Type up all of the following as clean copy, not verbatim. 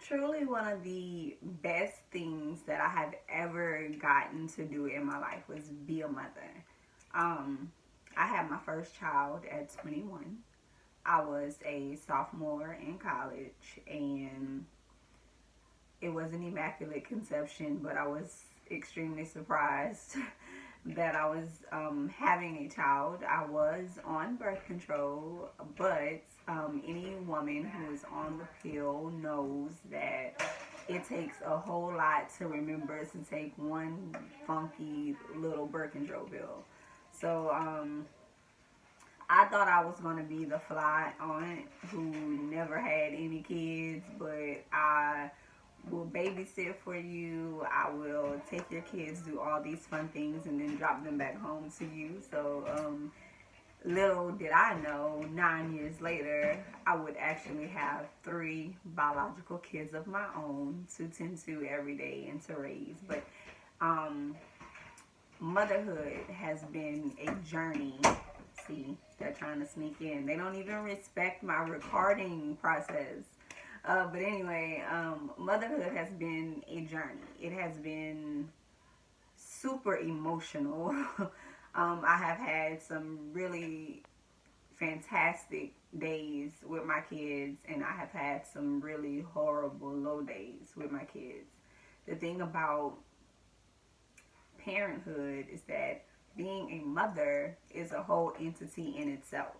Truly, one of the best things that I have ever gotten to do in my life was be a mother. Um, I had my first child at 21. I was a sophomore in college, and it was an immaculate conception, but I was extremely surprised that I was having a child. I was on birth control, but any woman who is on the pill knows that it takes a whole lot to remember to take one funky little birth control pill. So I thought I was going to be the fly aunt who never had any kids, but I will babysit for you. I will take your kids, do all these fun things, and then drop them back home to you. So, little did I know, 9 years later, I would actually have three biological kids of my own to tend to every day and to raise. But um, motherhood has been a journey. See, they're trying to sneak in. They don't even respect my recording process. But anyway, motherhood has been a journey. It has been super emotional. I have had some really fantastic days with my kids, and I have had some really horrible low days with my kids. The thing about parenthood is that being a mother is a whole entity in itself.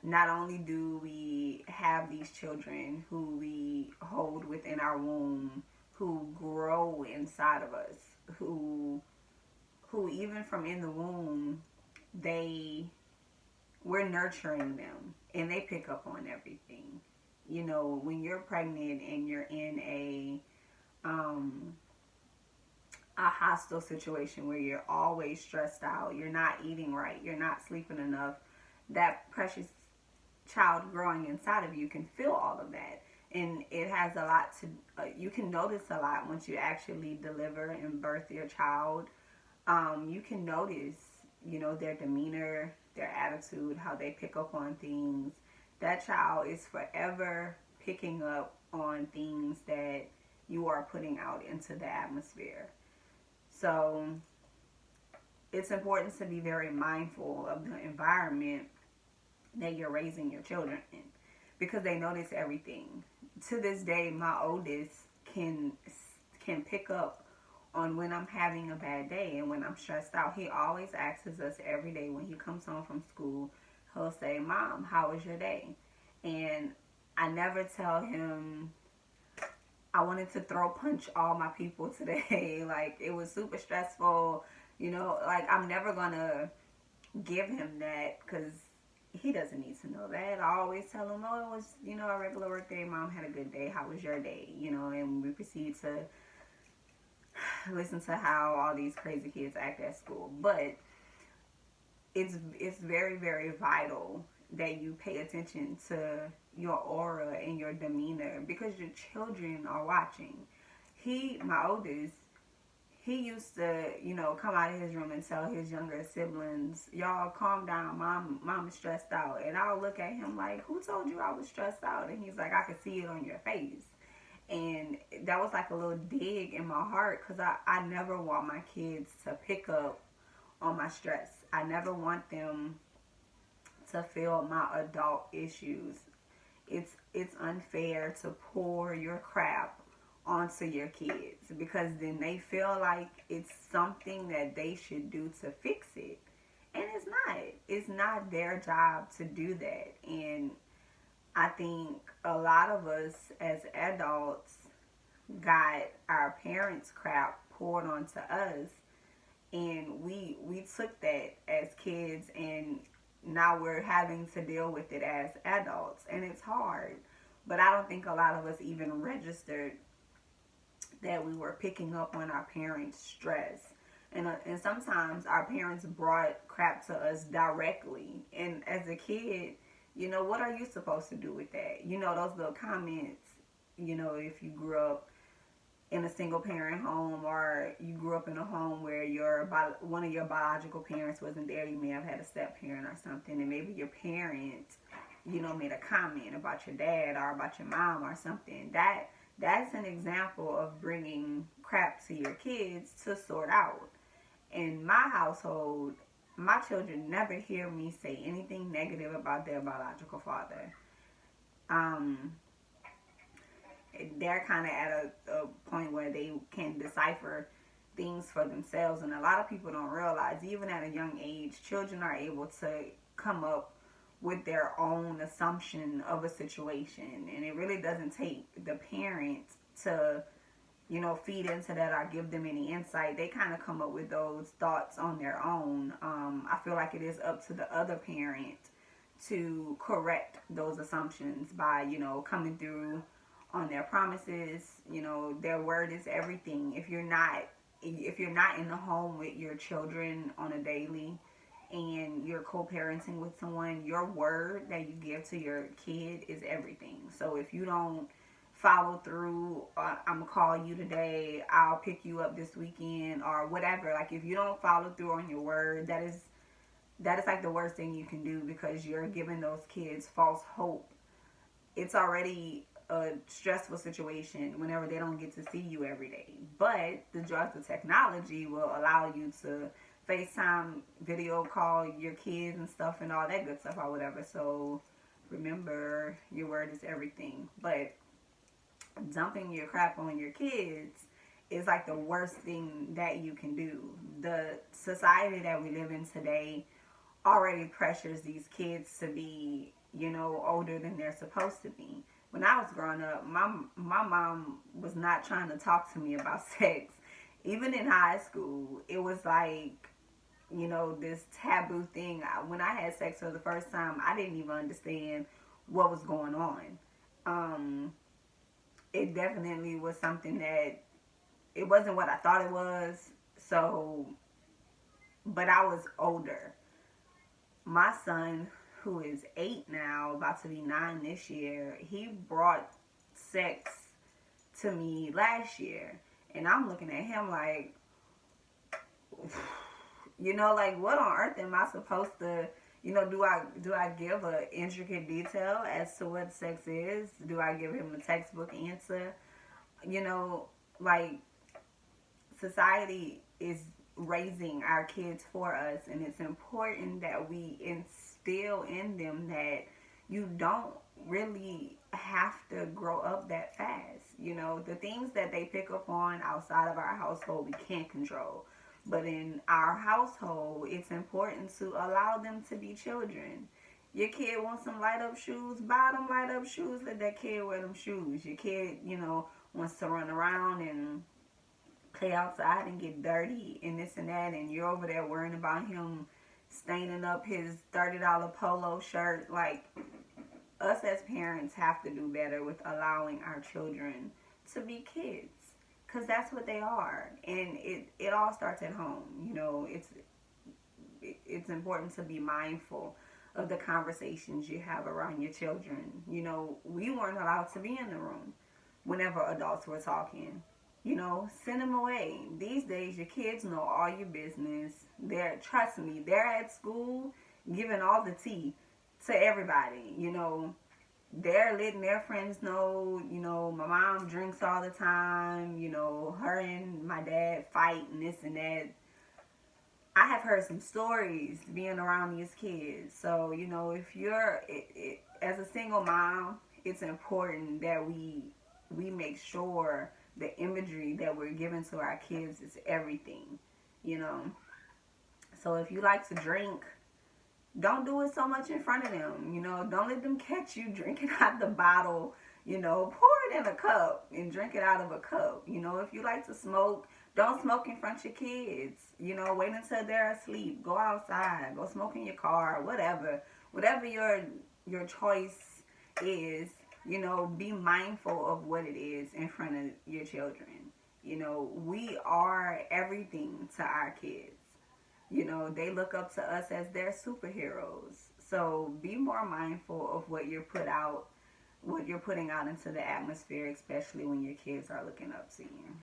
Not only do we have these children who we hold within our womb, who grow inside of us, who even from in the womb, they we're nurturing them and they pick up on everything. You know, when you're pregnant and you're in a hostile situation where you're always stressed out, you're not eating right, you're not sleeping enough, that precious child growing inside of you can feel all of that. And it has a lot to, you can notice a lot once you actually deliver and birth your child. You can notice, you know, their demeanor, their attitude, how they pick up on things. That child is forever picking up on things that you are putting out into the atmosphere. So it's important to be very mindful of the environment that you're raising your children in because they notice everything. To this day, my oldest can can pick up on when I'm having a bad day and when I'm stressed out. He always asks us every day when he comes home from school. He'll say, "Mom, how was your day?" And I never tell him I wanted to throw punch all my people today. Like it was super stressful. You know, like I'm never gonna give him that because he doesn't need to know that. I always tell him, "Oh, it was, you know, a regular work day. Mom had a good day. How was your day?" You know, and we proceed to listen to how all these crazy kids act at school. But it's very very vital that you pay attention to your aura and your demeanor because your children are watching. My oldest, he used to, you know, come out of his room and tell his younger siblings, "Y'all calm down, mom is stressed out." And I'll look at him like, "Who told you I was stressed out?" And he's like, "I could see it on your face." And that was like a little dig in my heart because I never want my kids to pick up on my stress. I never want them to feel my adult issues. It's unfair to pour your crap onto your kids because then they feel like it's something that they should do to fix it. And it's not. It's not their job to do that. And I think a lot of us as adults got our parents' crap poured onto us, and we took that as kids, and now we're having to deal with it as adults, and it's hard. But I don't think a lot of us even registered that we were picking up on our parents' stress. And sometimes our parents brought crap to us directly. And as a kid, you know, what are you supposed to do with that? You know, those little comments, you know, if you grew up in a single parent home or you grew up in a home where one of your biological parents wasn't there, you may have had a step parent or something, and maybe your parent, you know, made a comment about your dad or about your mom or something. That's an example of bringing crap to your kids to sort out. In my household, my children never hear me say anything negative about their biological father. Um, they're kind of at a point where they can decipher things for themselves, and a lot of people don't realize, even at a young age, children are able to come up with their own assumption of a situation, and it really doesn't take the parent to feed into that or give them any insight. They kind of come up with those thoughts on their own. I feel like it is up to the other parent to correct those assumptions by, coming through on their promises. Their word is everything. If you're not in the home with your children on a daily and you're co-parenting with someone, your word that you give to your kid is everything. So if you don't follow through, I'm gonna call you today, I'll pick you up this weekend, or whatever. Like, if you don't follow through on your word, that is like the worst thing you can do, because you're giving those kids false hope. It's already a stressful situation whenever they don't get to see you every day. But the drugs of technology will allow you to FaceTime, video call your kids and stuff and all that good stuff or whatever. So remember, your word is everything. But dumping your crap on your kids is like the worst thing that you can do. The society that we live in today already pressures these kids to be, older than they're supposed to be. When I was growing up, my mom was not trying to talk to me about sex. Even in high school, it was like, this taboo thing. When I had sex for the first time, I didn't even understand what was going on. It definitely was something that it wasn't what I thought it was. So, but I was older. My son, who is 8 now, about to be 9 this year, he brought sex to me last year. And I'm looking at him like, like, what on earth am I supposed to, do I give an intricate detail as to what sex is? Do I give him a textbook answer? Like, society is raising our kids for us, and it's important that we instill in them that you don't really have to grow up that fast. The things that they pick up on outside of our household, we can't control. But in our household, it's important to allow them to be children. Your kid wants some light up shoes, buy them light up shoes, let that kid wear them shoes. Your kid, wants to run around and play outside and get dirty and this and that, and you're over there worrying about him staining up his $30 polo shirt. Like, us as parents have to do better with allowing our children to be kids, because that's what they are. And it all starts at home. It's important to be mindful of the conversations you have around your children. We weren't allowed to be in the room whenever adults were talking. Send them away. These days, your kids know all your business. Trust me, they're at school giving all the tea to everybody. They're letting their friends know, my mom drinks all the time, her and my dad fight and this and that. I have heard some stories being around these kids. So, if you're, as a single mom, it's important that we make sure the imagery that we're giving to our kids is everything. So if you like to drink, don't do it so much in front of them. Don't let them catch you drinking out the bottle. Pour it in a cup and drink it out of a cup. If you like to smoke, don't smoke in front of your kids. Wait until they're asleep. Go outside. Go smoke in your car. Whatever your choice is. Be mindful of what it is in front of your children. We are everything to our kids. They look up to us as their superheroes. So be more mindful of what you're putting out into the atmosphere, especially when your kids are looking up to you.